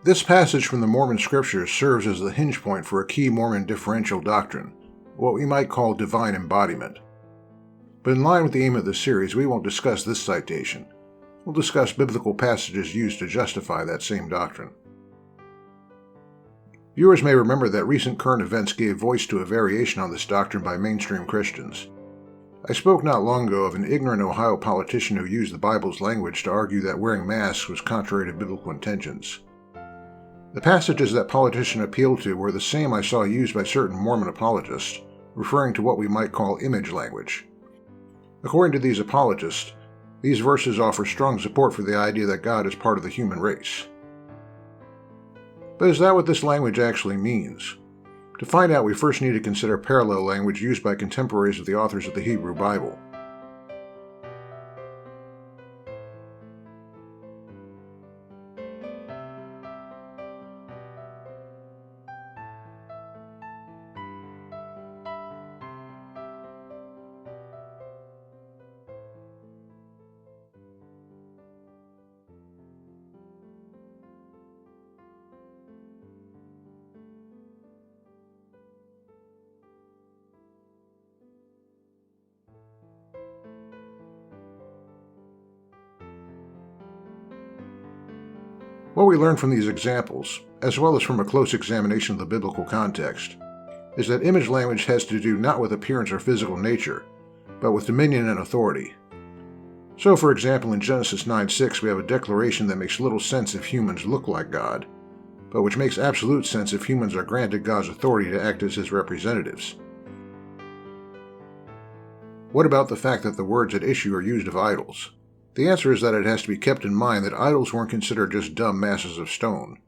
This passage from the Mormon scriptures serves as the hinge point for a key Mormon differential doctrine, what we might call divine embodiment. But in line with the aim of this series, we won't discuss this citation. We'll discuss biblical passages used to justify that same doctrine. Viewers may remember that recent current events gave voice to a variation on this doctrine by mainstream Christians. I spoke not long ago of an ignorant Ohio politician who used the Bible's language to argue that wearing masks was contrary to biblical intentions. The passages that politician appealed to were the same I saw used by certain Mormon apologists, referring to what we might call image language. According to these apologists, these verses offer strong support for the idea that God is part of the human race. But is that what this language actually means? To find out, we first need to consider parallel language used by contemporaries of the authors of the Hebrew Bible. What we learn from these examples, as well as from a close examination of the biblical context, is that image language has to do not with appearance or physical nature, but with dominion and authority. So, for example, in Genesis 9:6, we have a declaration that makes little sense if humans look like God, but which makes absolute sense if humans are granted God's authority to act as His representatives. What about the fact that the words at issue are used of idols? The answer is that it has to be kept in mind that idols weren't considered just dumb masses of stone.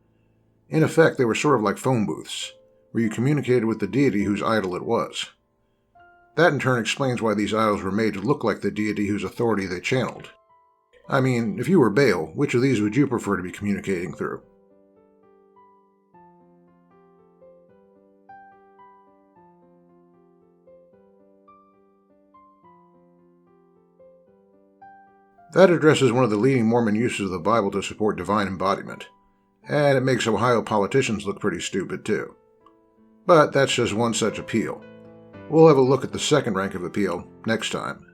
In effect, they were sort of like phone booths, where you communicated with the deity whose idol it was. That in turn explains why these idols were made to look like the deity whose authority they channeled. I mean, if you were Baal, which of these would you prefer to be communicating through? That addresses one of the leading Mormon uses of the Bible to support divine embodiment, and it makes Ohio politicians look pretty stupid too. But that's just one such appeal. We'll have a look at the second rank of appeal next time.